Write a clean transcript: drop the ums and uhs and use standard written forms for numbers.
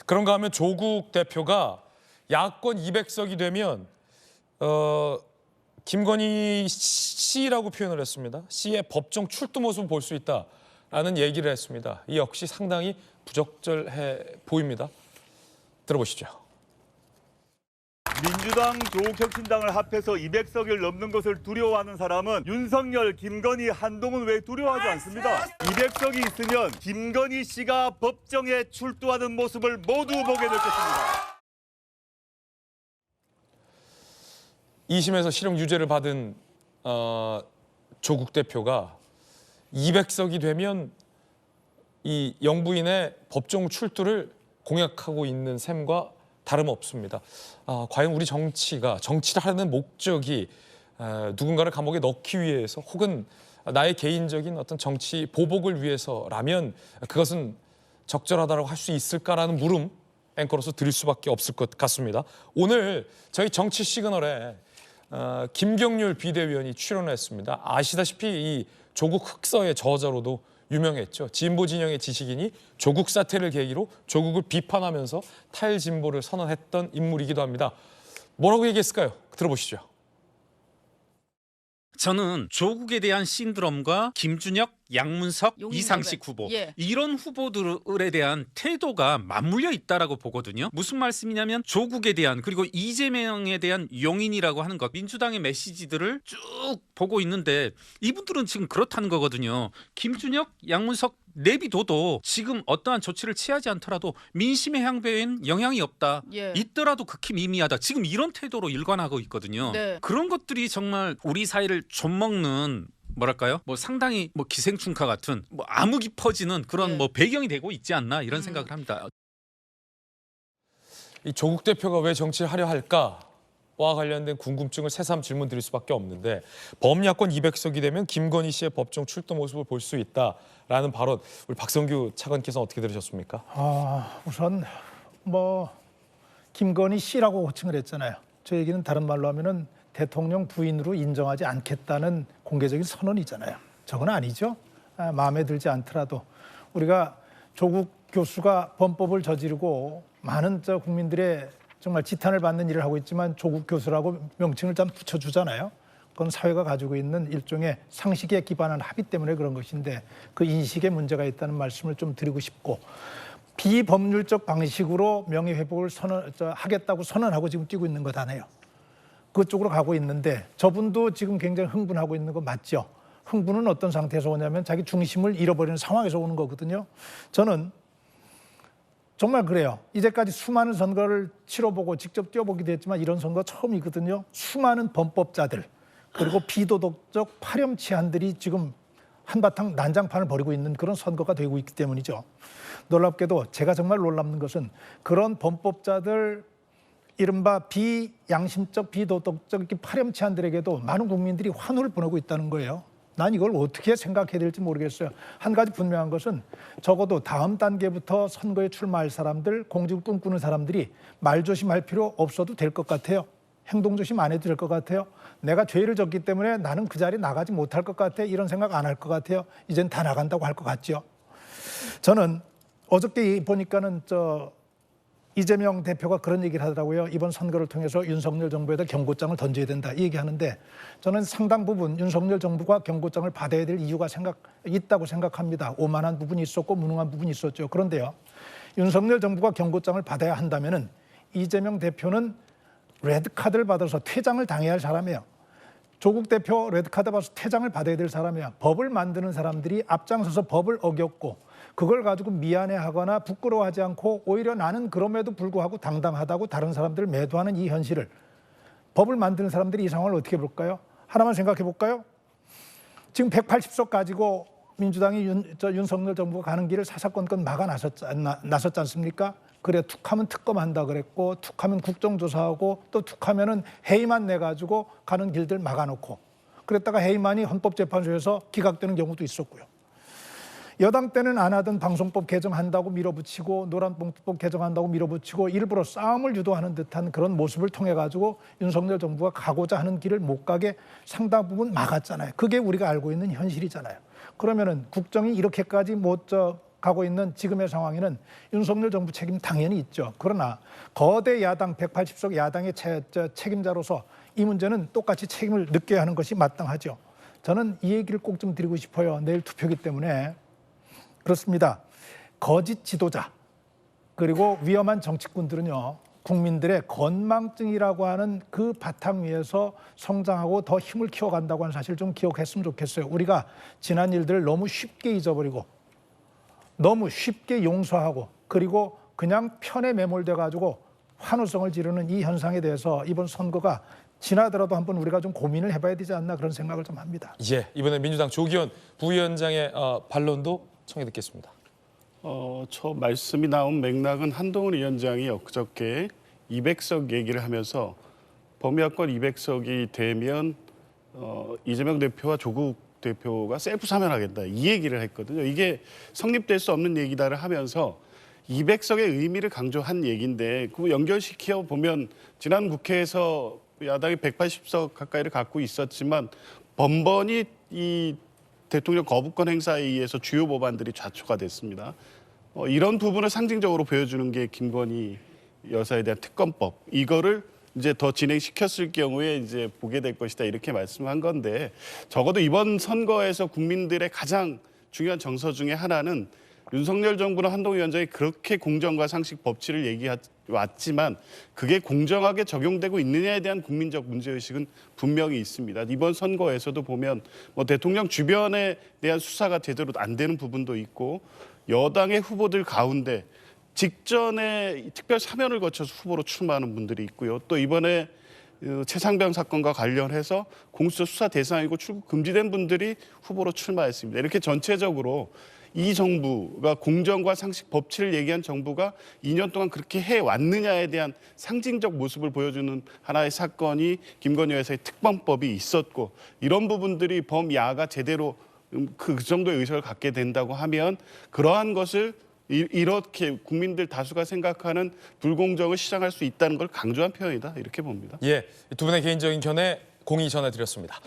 그런가 하면 조국 대표가 야권 200석이 되면 김건희 씨라고 표현을 했습니다. 씨의 법정 출두 모습을 볼 수 있다라는 얘기를 했습니다. 이 역시 상당히 부적절해 보입니다. 들어보시죠. 민주당, 조국혁신당을 합해서 200석을 넘는 것을 두려워하는 사람은 윤석열, 김건희, 한동훈 외에 두려워하지 않습니다. 200석이 있으면 김건희 씨가 법정에 출두하는 모습을 모두 보게 될 것입니다. 2심에서 실형 유죄를 받은 조국 대표가 200석이 되면 이 영부인의 법정 출두를 공약하고 있는 셈과 다름없습니다. 과연 우리 정치를 하는 목적이 누군가를 감옥에 넣기 위해서 혹은 나의 개인적인 어떤 정치 보복을 위해서라면 그것은 적절하다고 할 수 있을까라는 물음 앵커로서 드릴 수밖에 없을 것 같습니다. 오늘 저희 정치 시그널에 김경률 비대위원이 출연했습니다. 아시다시피 이 조국 흑서의 저자로도 유명했죠. 진보 진영의 지식인이 조국 사태를 계기로 조국을 비판하면서 탈진보를 선언했던 인물이기도 합니다. 뭐라고 얘기했을까요? 들어보시죠. 저는 조국에 대한 신드롬과 김준혁, 양문석, 이상식 후보 이런 후보들에 대한 태도가 맞물려 있다라고 보거든요. 무슨 말씀이냐면 조국에 대한 그리고 이재명에 대한 용인이라고 하는 것, 민주당의 메시지들을 쭉 보고 있는데 이분들은 지금 그렇다는 거거든요. 김준혁, 양문석 내비둬도 지금 어떠한 조치를 취하지 않더라도 민심의 향배엔 영향이 없다. 있더라도 극히 미미하다. 지금 이런 태도로 일관하고 있거든요. 그런 것들이 정말 우리 사회를 좀먹는 뭐랄까요? 상당히 기생충카 같은 암흑이 퍼지는 그런 배경이 되고 있지 않나 이런 생각을 합니다. 이 조국 대표가 왜 정치를 하려 할까와 관련된 궁금증을 새삼 질문 드릴 수밖에 없는데 범야권 200석이 되면 김건희 씨의 법정 출두 모습을 볼 수 있다라는 발언 우리 박성규 차관께서는 어떻게 들으셨습니까? 우선 김건희 씨라고 호칭을 했잖아요. 저 얘기는 다른 말로 하면은 대통령 부인으로 인정하지 않겠다는 공개적인 선언이잖아요. 저건 아니죠. 마음에 들지 않더라도 우리가 조국 교수가 범법을 저지르고 많은 국민들의 정말 지탄을 받는 일을 하고 있지만 조국 교수라고 명칭을 좀 붙여주잖아요. 그건 사회가 가지고 있는 일종의 상식에 기반한 합의 때문에 그런 것인데 그 인식에 문제가 있다는 말씀을 좀 드리고 싶고 비법률적 방식으로 명예회복을 하겠다고 선언하고 지금 뛰고 있는 것 아니에요. 그쪽으로 가고 있는데 저분도 지금 굉장히 흥분하고 있는 거 맞죠? 흥분은 어떤 상태에서 오냐면 자기 중심을 잃어버리는 상황에서 오는 거거든요. 저는 정말 그래요. 이제까지 수많은 선거를 치러보고 직접 뛰어보기도 했지만 이런 선거 처음이거든요. 수많은 범법자들 그리고 비도덕적 파렴치한들이 지금 한바탕 난장판을 벌이고 있는 그런 선거가 되고 있기 때문이죠. 놀랍게도 제가 정말 놀랍는 것은 그런 범법자들 이른바 비양심적, 비도덕적 파렴치한들에게도 많은 국민들이 환호를 보내고 있다는 거예요. 난 이걸 어떻게 생각해야 될지 모르겠어요. 한 가지 분명한 것은 적어도 다음 단계부터 선거에 출마할 사람들, 공직을 꿈꾸는 사람들이 말조심할 필요 없어도 될 것 같아요. 행동조심 안 해도 될 것 같아요. 내가 죄를 졌기 때문에 나는 그 자리에 나가지 못할 것 같아. 이런 생각 안 할 것 같아요. 이젠 다 나간다고 할 것 같죠. 저는 어저께 보니까는 이재명 대표가 그런 얘기를 하더라고요. 이번 선거를 통해서 윤석열 정부에다 경고장을 던져야 된다 이 얘기하는데 저는 상당 부분 윤석열 정부가 경고장을 받아야 될 이유가 있다고 생각합니다. 오만한 부분이 있었고 무능한 부분이 있었죠. 그런데요. 윤석열 정부가 경고장을 받아야 한다면은 이재명 대표는 레드카드를 받아서 퇴장을 당해야 할 사람이에요. 조국 대표 레드카드 받아서 퇴장을 받아야 될 사람이야. 법을 만드는 사람들이 앞장서서 법을 어겼고 그걸 가지고 미안해하거나 부끄러워하지 않고 오히려 나는 그럼에도 불구하고 당당하다고 다른 사람들을 매도하는 이 현실을 법을 만드는 사람들이 이 상황을 어떻게 볼까요? 하나만 생각해 볼까요? 지금 180석 가지고 민주당이 윤석열 정부가 가는 길을 사사건건 막아 나섰지 않습니까? 그래 툭하면 특검한다 그랬고 툭하면 국정조사하고 또 툭하면은 해임안 내가지고 가는 길들 막아놓고 그랬다가 해임안이 헌법재판소에서 기각되는 경우도 있었고요. 여당 때는 안 하던 방송법 개정한다고 밀어붙이고 노란봉투법 개정한다고 밀어붙이고 일부러 싸움을 유도하는 듯한 그런 모습을 통해 가지고 윤석열 정부가 가고자 하는 길을 못 가게 상당 부분 막았잖아요. 그게 우리가 알고 있는 현실이잖아요. 그러면은 국정이 이렇게까지 가고 있는 지금의 상황에는 윤석열 정부 책임 당연히 있죠. 그러나 거대 야당 180석 야당의 책임자로서 이 문제는 똑같이 책임을 느껴야 하는 것이 마땅하죠. 저는 이 얘기를 꼭 좀 드리고 싶어요. 내일 투표기 때문에. 그렇습니다. 거짓 지도자 그리고 위험한 정치꾼들은요. 국민들의 건망증이라고 하는 그 바탕 위에서 성장하고 더 힘을 키워간다고 하는 사실을 좀 기억했으면 좋겠어요. 우리가 지난 일들을 너무 쉽게 잊어버리고 너무 쉽게 용서하고 그리고 그냥 편에 매몰돼 가지고 환호성을 지르는 이 현상에 대해서 이번 선거가 지나더라도 한번 우리가 좀 고민을 해봐야 되지 않나 그런 생각을 좀 합니다. 예, 이번에 민주당 조기현 부위원장의 반론도 청해 듣겠습니다. 저 말씀이 나온 맥락은 한동훈 위원장이 엊그저께 200석 얘기를 하면서 범야권 200석이 되면 이재명 대표와 조국 대표가 셀프 사면하겠다 이 얘기를 했거든요. 이게 성립될 수 없는 얘기다를 하면서 200석의 의미를 강조한 얘기인데 그 연결시켜 보면 지난 국회에서 야당이 180석 가까이를 갖고 있었지만 번번이 이 대통령 거부권 행사에 의해서 주요 법안들이 좌초가 됐습니다. 이런 부분을 상징적으로 보여주는 게 김건희 여사에 대한 특검법. 이거를 이제 더 진행시켰을 경우에 이제 보게 될 것이다 이렇게 말씀한 건데 적어도 이번 선거에서 국민들의 가장 중요한 정서 중에 하나는 윤석열 정부는 한동훈 위원장이 그렇게 공정과 상식 법치를 얘기해왔지만 그게 공정하게 적용되고 있느냐에 대한 국민적 문제의식은 분명히 있습니다. 이번 선거에서도 보면 뭐 대통령 주변에 대한 수사가 제대로 안 되는 부분도 있고 여당의 후보들 가운데 직전에 특별 사면을 거쳐서 후보로 출마하는 분들이 있고요. 또 이번에 최상병 사건과 관련해서 공수처 수사 대상이고 출국 금지된 분들이 후보로 출마했습니다. 이렇게 전체적으로 이 정부가 공정과 상식 법치를 얘기한 정부가 2년 동안 그렇게 해왔느냐에 대한 상징적 모습을 보여주는 하나의 사건이 김건희 여사의 특검법이 있었고 이런 부분들이 범야가 제대로 그 정도의 의석을 갖게 된다고 하면 그러한 것을 이렇게 국민들 다수가 생각하는 불공정을 시장할 수 있다는 걸 강조한 표현이다 이렇게 봅니다. 예, 두 분의 개인적인 견해 공의 전해드렸습니다.